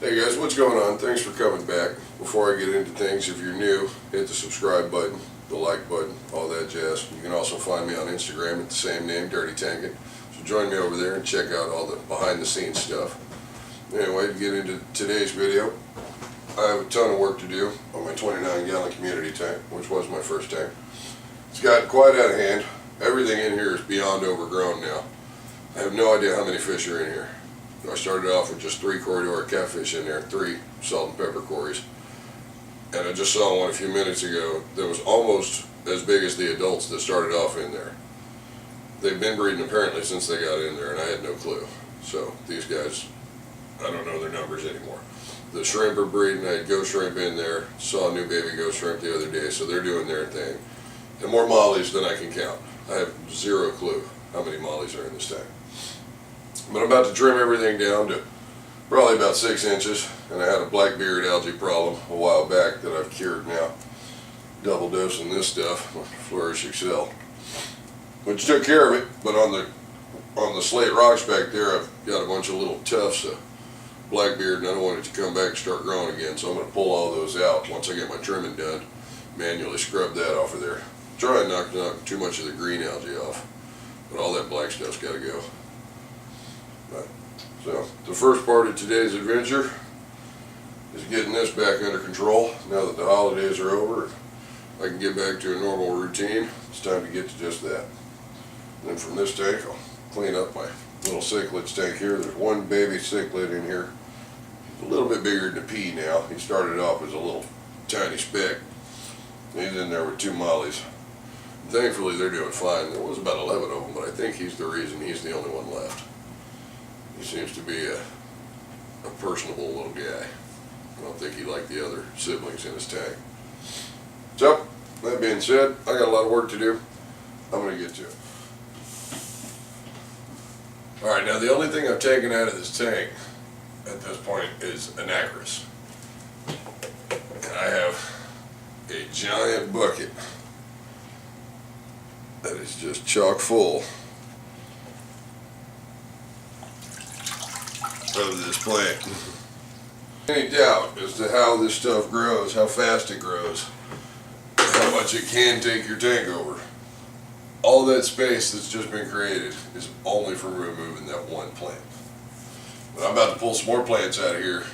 Hey guys, what's going on? Thanks for coming back. Before I get into things, if you're new, hit the subscribe button, the like button, all that jazz. You can also find me on Instagram at the same name, Dirty Tankin. So join me over there and check out all the behind the scenes stuff. Anyway, to get into today's video, I have a ton of work to do on my 29-gallon community tank, which was my first tank. It's gotten quite out of hand. Everything in here is beyond overgrown now. I have no idea how many fish are in here. I started off with just 3 corridor catfish in there, 3 salt and pepper cories. And I just saw one a few minutes ago that was almost as big as the adults that started off in there. They've been breeding apparently since they got in there, and I had no clue. So these guys, I don't know their numbers anymore. The shrimp are breeding. I had ghost shrimp in there. Saw a new baby ghost shrimp the other day, so they're doing their thing. And more mollies than I can count. I have zero clue how many mollies are in this tank. But I'm about to trim everything down to probably about 6 inches, and I had a blackbeard algae problem a while back that I've cured now. Double dosing this stuff, Flourish Excel, which took care of it. But on the slate rocks back there, I've got a bunch of little tufts of blackbeard, and I don't want it to come back and start growing again. So I'm going to pull all those out once I get my trimming done. Manually scrub that off of there. Try and knock too much of the green algae off, but all that black stuff's got to go. So the first part of today's adventure is getting this back under control. Now that the holidays are over, I can get back to a normal routine. It's time to get to just that. And then from this tank, I'll clean up my little cichlids tank here. There's one baby cichlid in here. He's a little bit bigger than a pea now. He started off as a little tiny speck. He's in there with 2 mollies. Thankfully, they're doing fine. There was about 11 of them, but I think he's the reason he's the only one left. He seems to be a personable little guy. I don't think he liked the other siblings in his tank. So, that being said, I got a lot of work to do. I'm going to get to it. Alright, now the only thing I've taken out of this tank at this point is Anacris. And I have a giant bucket that is just chock full of this plant. Any doubt as to how this stuff grows, how fast it grows, how much it can take your tank over. All that space that's just been created is only for removing that one plant. But I'm about to pull some more plants out of here,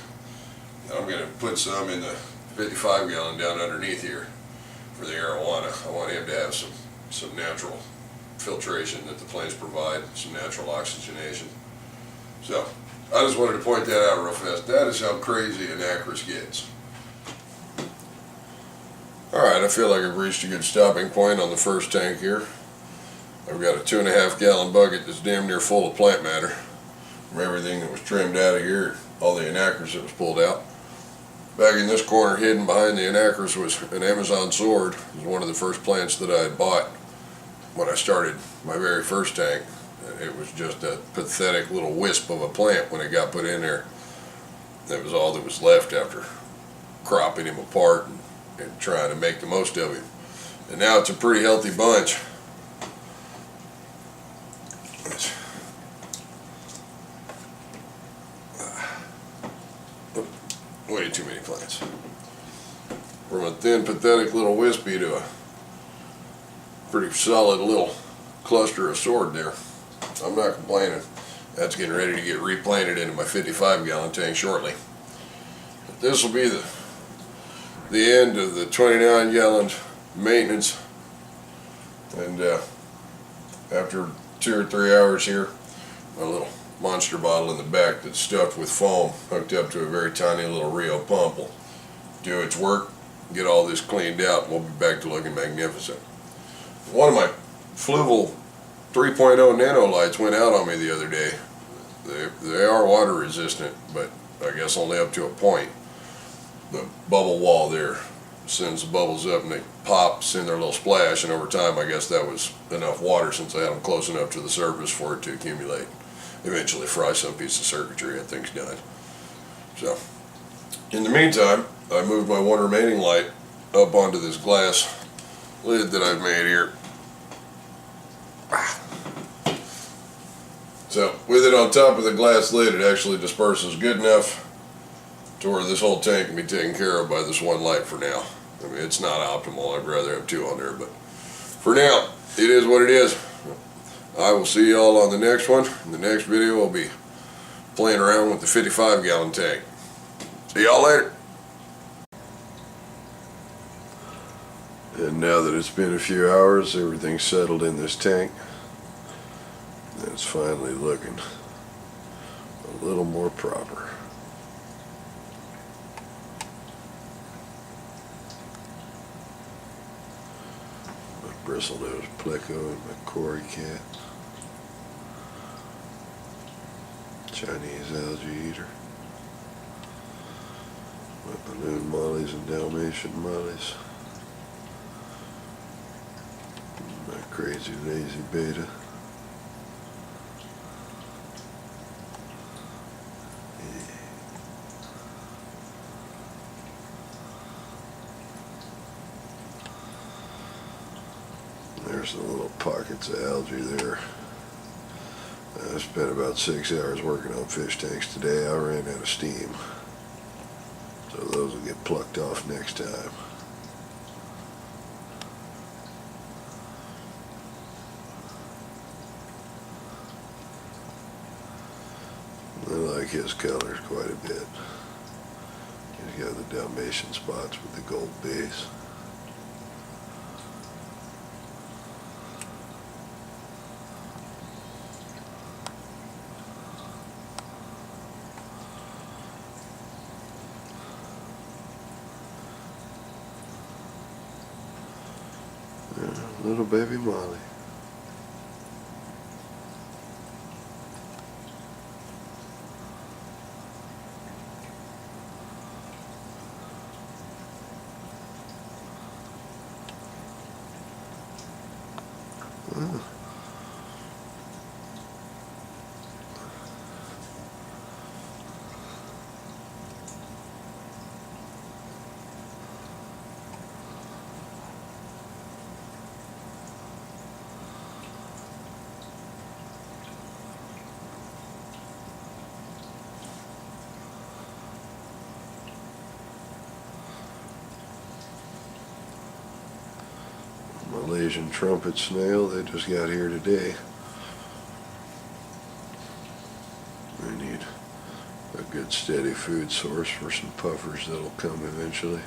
and I'm going to put some in the 55 gallon down underneath here for the arowana. I want him to have some natural filtration that the plants provide, some natural oxygenation. So I just wanted to point that out real fast. That is how crazy Anacris gets. Alright, I feel like I've reached a good stopping point on the first tank here. I've got a 2.5 gallon bucket that's damn near full of plant matter from everything that was trimmed out of here, all the Anacris that was pulled out. Back in this corner, hidden behind the Anacris, was an Amazon sword. It was one of the first plants that I had bought when I started my very first tank. It was just a pathetic little wisp of a plant when it got put in there. That was all that was left after cropping him apart and trying to make the most of him. And now it's a pretty healthy bunch. Way too many plants. From a thin, pathetic little wispy to a pretty solid little cluster of sword there. I'm not complaining. That's getting ready to get replanted into my 55 gallon tank shortly. But this will be the end of the 29 gallon maintenance. And after 2 or 3 hours here, my little monster bottle in the back that's stuffed with foam, hooked up to a very tiny little Rio pump, will do its work, get all this cleaned out, and we'll be back to looking magnificent. One of my Fluval 3.0 nano lights went out on me the other day. They are water resistant, but I guess only up to a point. The bubble wall there sends the bubbles up and they pop, send their little splash, and over time I guess that was enough water, since I had them close enough to the surface for it to accumulate. Eventually fry some piece of circuitry, that thing's done. So, in the meantime, I moved my one remaining light up onto this glass lid that I've made here. So with it on top of the glass lid, it actually disperses good enough to where this whole tank can be taken care of by this one light for now. I mean, it's not optimal. I'd rather have two on there, but for now, it is what it is. I will see y'all on the next one. In the next video, I'll be playing around with the 55-gallon tank. See y'all later. And now that it's been a few hours, everything's settled in this tank. And it's finally looking a little more proper. My bristlenose pleco and my Cory cat. Chinese algae eater. My balloon mollies and Dalmatian mollies. My crazy lazy beta. There's the little pockets of algae there. I spent about 6 hours working on fish tanks today. I ran out of steam. So those will get plucked off next time. I like his colors quite a bit. He's got the Dalmatian spots with the gold base. Little baby Molly. Malaysian trumpet snail, they just got here today. We need a good steady food source for some puffers that'll come eventually.